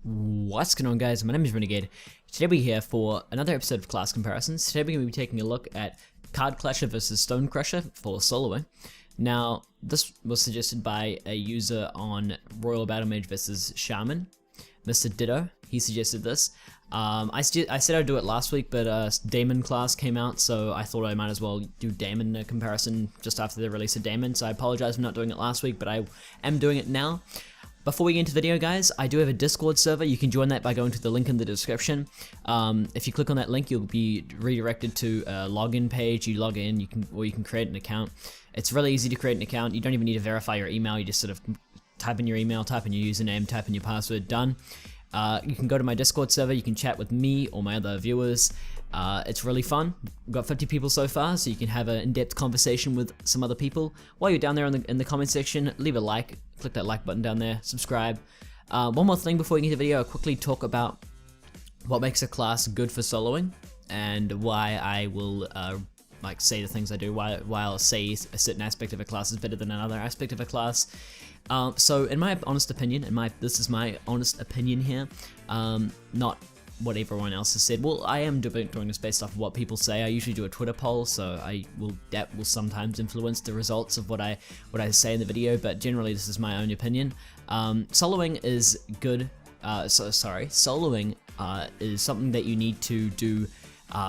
What's going on, guys? My name is Renegade. Today we're here for another episode of Class Comparisons. Today we're going to be taking a look at Cardclutter versus STONECRUSHER for soloing. Now, this was suggested by a user on Royal Battle Mage versus Shaman, Mr. Ditto. He suggested this. I said I'd do it last week, but Daemon class came out, so I thought I might as well do Daemon comparison just after the release of Daemon, so I apologize for not doing it last week, but I am doing it now. Before we get into the video, guys, I do have a Discord server. You can join that by going to the link in the description. If you click on that link, you'll be redirected to a login page. You log in, you can create an account. It's really easy to create an account. You don't even need to verify your email. You just sort of type in your email, type in your username, type in your password, done. You can go to my Discord server. You can chat with me or my other viewers. It's really fun. We've got 50 people so far, so you can have an in-depth conversation with some other people. While you're down there in the comment section, leave a like, click that like button down there, subscribe. One more thing before we get into the video, I'll quickly talk about what makes a class good for soloing and why I will like say the things I do, why I'll say a certain aspect of a class is better than another aspect of a class. So in my honest opinion, this is my honest opinion here, not what everyone else has said. Well, I am doing this based off of what people say. I usually do a Twitter poll, so that will sometimes influence the results of what I say in the video, but generally this is my own opinion. Soloing is good. Soloing is something that you need to do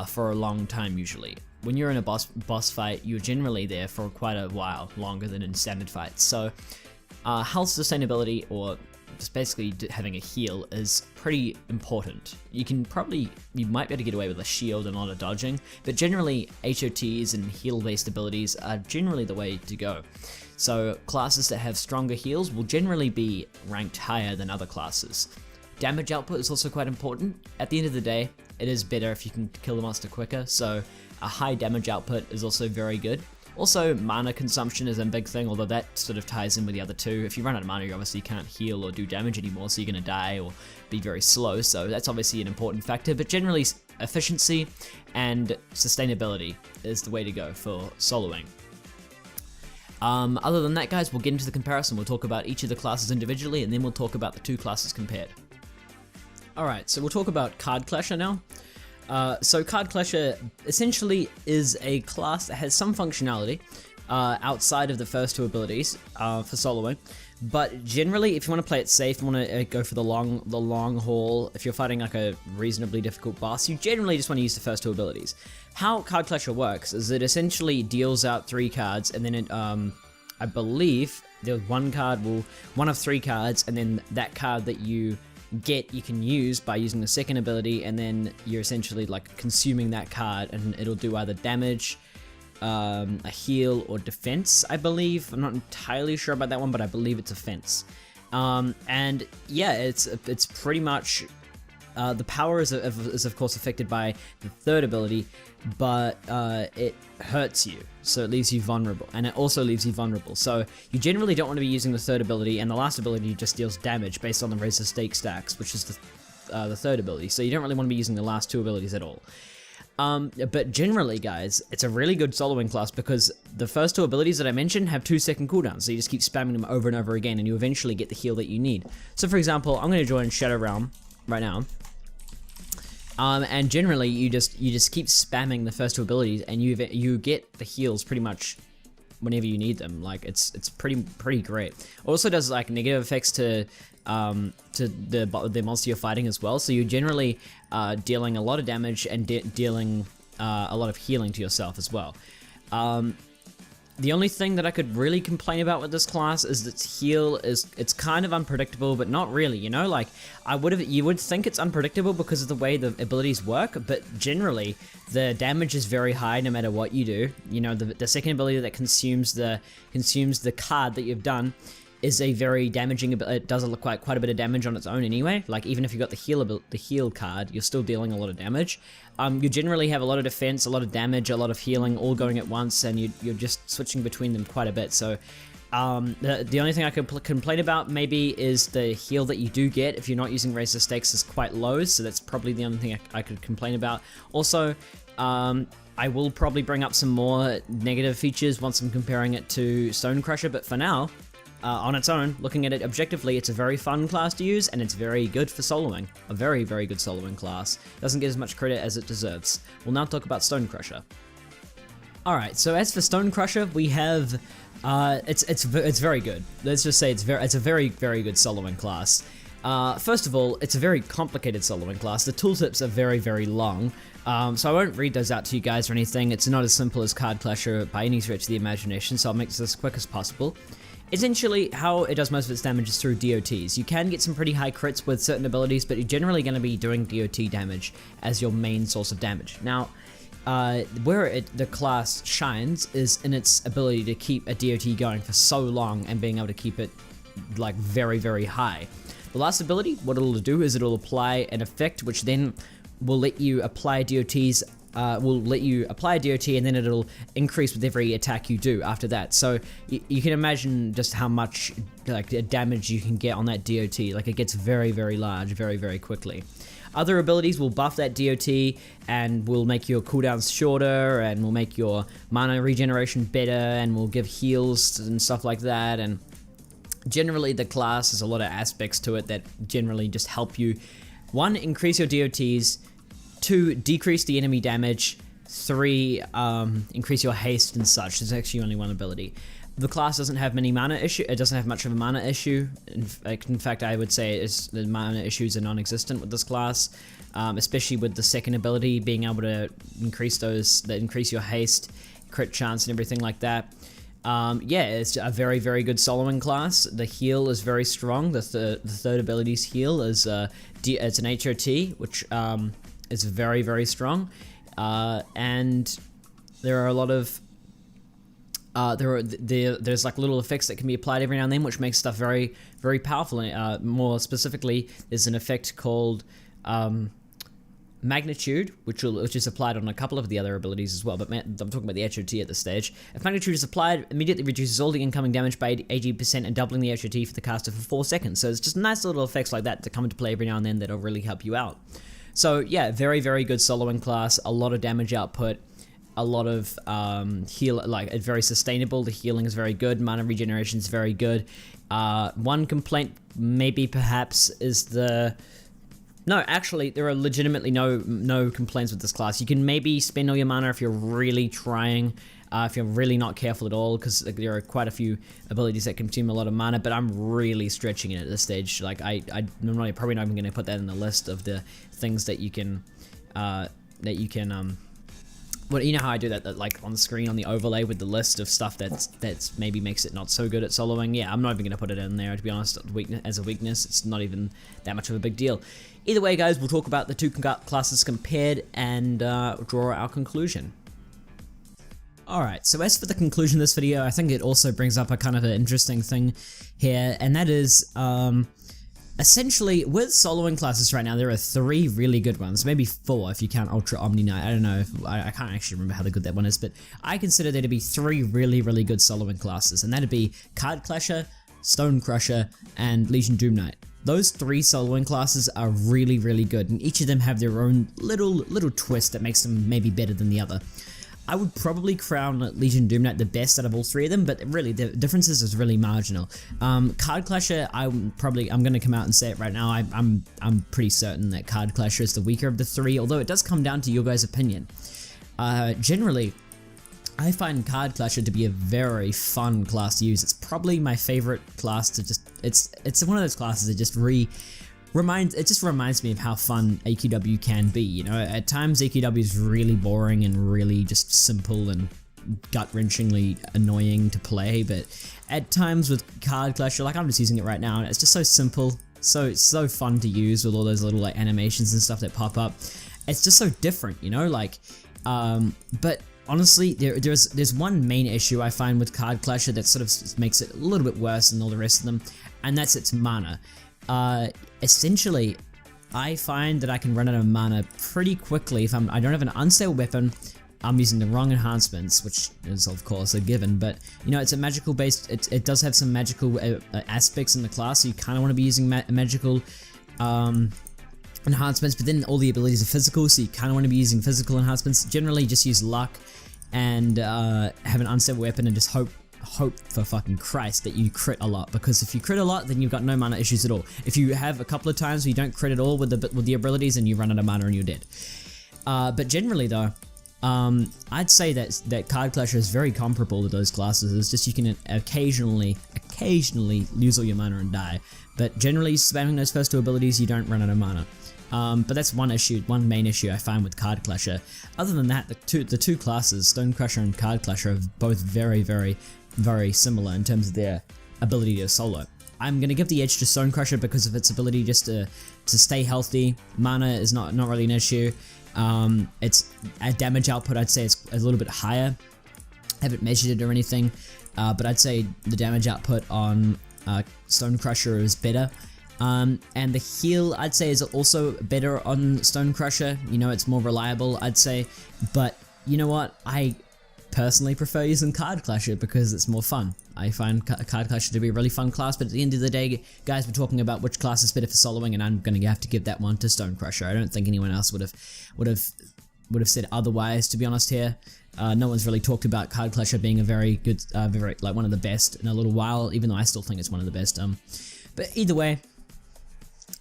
for a long time usually. When you're in a boss fight, you're generally there for quite a while, longer than in standard fights. So health sustainability, or just basically having a heal, is pretty important. You might be able to get away with a shield and a lot of dodging, but generally HOTs and heal-based abilities are generally the way to go. So classes that have stronger heals will generally be ranked higher than other classes. Damage output is also quite important. At the end of the day, it is better if you can kill the monster quicker, so a high damage output is also very good. Also, mana consumption is a big thing, although that sort of ties in with the other two. If you run out of mana, you obviously can't heal or do damage anymore, so you're going to die or be very slow, so that's obviously an important factor. But generally, efficiency and sustainability is the way to go for soloing. Other than that, guys, we'll get into the comparison. We'll talk about each of the classes individually, and then we'll talk about the two classes compared. Alright, so we'll talk about Cardclutter now. So Cardclutter essentially is a class that has some functionality outside of the first two abilities for soloing, but generally, if you want to play it safe, you want to go for the long haul, if you're fighting like a reasonably difficult boss, you generally just want to use the first two abilities. How Cardclutter works is it essentially deals out 3 cards, and then it, I believe there's one of 3 cards, and then that card that you get you can use by using the second ability, and then you're essentially like consuming that card, and it'll do either damage, a heal, or defense, I believe. I'm not entirely sure about that one, but I believe it's offense. And yeah, it's pretty much the power is of course affected by the third ability, but it hurts you, so it leaves you vulnerable, and it also leaves you vulnerable. So you generally don't want to be using the third ability, and the last ability just deals damage based on the Razor Stake stacks, which is the third ability. So you don't really want to be using the last 2 abilities at all. But generally, guys, it's a really good soloing class because the first 2 abilities that I mentioned have 2-second cooldowns, so you just keep spamming them over and over again, and you eventually get the heal that you need. So for example, I'm going to join Shadow Realm right now. And generally, you just keep spamming the first 2 abilities, and you get the heals pretty much whenever you need them. Like it's pretty great. It also does like negative effects to the monster you're fighting as well. So you're generally dealing a lot of damage and dealing a lot of healing to yourself as well. The only thing that I could really complain about with this class is its heal it's kind of unpredictable, but not really, you know? Like, you would think it's unpredictable because of the way the abilities work, but generally, the damage is very high no matter what you do. You know, the second ability that consumes the card that you've done is a very damaging ability. It does look like quite a bit of damage on its own anyway. Like, even if you got the heal card, you're still dealing a lot of damage. You generally have a lot of defense, a lot of damage, a lot of healing, all going at once, and you're just switching between them quite a bit. So the only thing I could complain about maybe is the heal that you do get if you're not using Razor Stakes is quite low, so that's probably the only thing I could complain about. Also, I will probably bring up some more negative features once I'm comparing it to STONECRUSHER, but for now, on its own, looking at it objectively, it's a very fun class to use, and it's very good for soloing. A very, very good soloing class. Doesn't get as much credit as it deserves. We'll now talk about STONECRUSHER. Alright, so as for STONECRUSHER, we have, it's very good. Let's just say it's a very, very good soloing class. First of all, it's a very complicated soloing class. The tooltips are very, very long, so I won't read those out to you guys or anything. It's not as simple as Cardclutter by any stretch of the imagination, so I'll make this as quick as possible. Essentially, how it does most of its damage is through DOTs. You can get some pretty high crits with certain abilities, but you're generally going to be doing DOT damage as your main source of damage. Now, where the class shines is in its ability to keep a DOT going for so long and being able to keep it like very, very high. The last ability, what it'll do is it'll apply an effect which then will let you apply DOTs, a DOT and then it'll increase with every attack you do after that. So you can imagine just how much like damage you can get on that DOT. Like it gets very, very large very, very quickly. Other abilities will buff that DOT and will make your cooldowns shorter and will make your mana regeneration better and will give heals and stuff like that. And generally the class has a lot of aspects to it that generally just help you, 1, increase your DOTs, 2, decrease the enemy damage, 3, increase your haste and such. There's actually only one ability. The class doesn't have many mana issue. It doesn't have much of a mana issue. In fact, I would say the mana issues are non-existent with this class, especially with the second ability being able to increase increase your haste, crit chance, and everything like that. Yeah, it's a very, very good soloing class. The heal is very strong. The third ability's heal is it's an HOT, which is very, very strong. And there are a lot of there's like little effects that can be applied every now and then, which makes stuff very, very powerful. More specifically, there's an effect called Magnitude, which is applied on a couple of the other abilities as well, but I'm talking about the HOT at this stage. If Magnitude is applied, immediately reduces all the incoming damage by 80% and doubling the HOT for the caster for 4 seconds. So it's just nice little effects like that come into play every now and then that'll really help you out. So yeah, very, very good soloing class, a lot of damage output, a lot of heal, like it's very sustainable. The healing is very good, mana regeneration is very good. One complaint maybe perhaps is no, actually, there are legitimately no complaints with this class. You can maybe spend all your mana if you're really trying, if you're really not careful at all, because there are quite a few abilities that consume a lot of mana, but I'm really stretching it at this stage. Like, I'm probably not even going to put that in the list of the things that you can, well, you know how I do that like on the screen on the overlay with the list of stuff that's maybe makes it not so good at soloing. Yeah, I'm not even going to put it in there, to be honest. As a weakness, it's not even that much of a big deal. Either way, guys, we'll talk about the two classes compared and draw our conclusion. Alright, so as for the conclusion of this video, I think it also brings up a kind of an interesting thing here, and that is, essentially, with soloing classes right now, there are 3 really good ones, maybe 4 if you count Ultra Omni Knight. I don't know, I can't actually remember how good that one is, but I consider there to be 3 really, really good soloing classes, and that'd be Cardclutter, STONECRUSHER, and Legion Doom Knight. Those 3 soloing classes are really, really good, and each of them have their own little twist that makes them maybe better than the other. I would probably crown Legion Doom Knight the best out of all 3 of them, but really the differences is really marginal. Cardclutter, I'm going to come out and say it right now. I'm pretty certain that Cardclutter is the weaker of the 3, although it does come down to your guys' opinion. Generally, I find Cardclutter to be a very fun class to use. It's probably my favorite class to just. It's one of those classes that just reminds me of how fun AQW can be. You know, at times AQW is really boring and really just simple and gut-wrenchingly annoying to play, but at times with Cardclutter, like I'm just using it right now, and it's just so simple, so fun to use with all those little like animations and stuff that pop up. It's just so different, you know, like, but honestly, there's one main issue I find with Cardclutter that sort of makes it a little bit worse than all the rest of them, and that's its mana. Essentially, I find that I can run out of mana pretty quickly if I don't have an unstable weapon, I'm using the wrong enhancements, which is of course a given, but you know, it's a magical based, it does have some magical aspects in the class, so you kind of want to be using magical enhancements, but then all the abilities are physical, so you kind of want to be using physical enhancements. Generally, just use luck and have an unstable weapon and just hope hope for fucking Christ that you crit a lot, because if you crit a lot, then you've got no mana issues at all. If you have a couple of times where you don't crit at all with the abilities, and you run out of mana and you're dead. But generally though, I'd say that Cardclutter is very comparable to those classes. It's just you can occasionally lose all your mana and die. But generally, spamming those first two abilities, you don't run out of mana. But that's one main issue I find with Cardclutter. Other than that, the two classes, STONECRUSHER and Cardclutter, are both very, very, very similar in terms of their ability to solo. I'm going to give the edge to STONECRUSHER because of its ability just to stay healthy. Mana is not really an issue. Its damage output, I'd say it's a little bit higher. I haven't measured it or anything, but I'd say the damage output on STONECRUSHER is better. And the heal, I'd say, is also better on STONECRUSHER. You know, it's more reliable, I'd say. But you know what? I personally prefer using Cardclutter because it's more fun. I find Cardclutter to be a really fun class, but at the end of the day, guys, we're talking about which class is better for soloing, and I'm going to have to give that one to STONECRUSHER. I don't think anyone else would have said otherwise, to be honest here. No one's really talked about Cardclutter being a very good, like one of the best in a little while, even though I still think it's one of the best. But either way,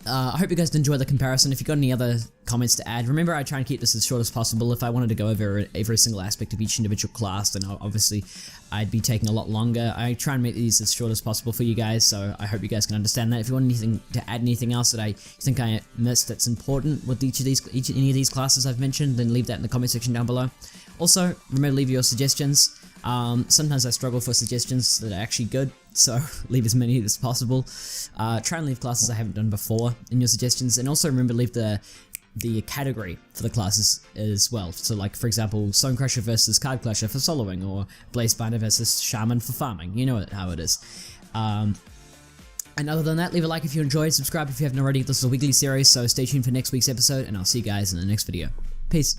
I hope you guys enjoyed the comparison. If you've got any other comments to add, remember I try and keep this as short as possible. If I wanted to go over every single aspect of each individual class, then obviously I'd be taking a lot longer. I try and make these as short as possible for you guys, so I hope you guys can understand that. If you want anything to add, anything else that I think I missed that's important with any of these classes I've mentioned, then leave that in the comment section down below. Also, remember to leave your suggestions. Sometimes I struggle for suggestions that are actually good, so leave as many as possible. Try and leave classes I haven't done before in your suggestions, and also remember to leave the category for the classes as well. So like, for example, STONECRUSHER versus Cardclutter for soloing, or Blazebinder versus Shaman for farming. You know how it is. And other than that, leave a like if you enjoyed, subscribe if you haven't already. This is a weekly series, so stay tuned for next week's episode, and I'll see you guys in the next video. Peace.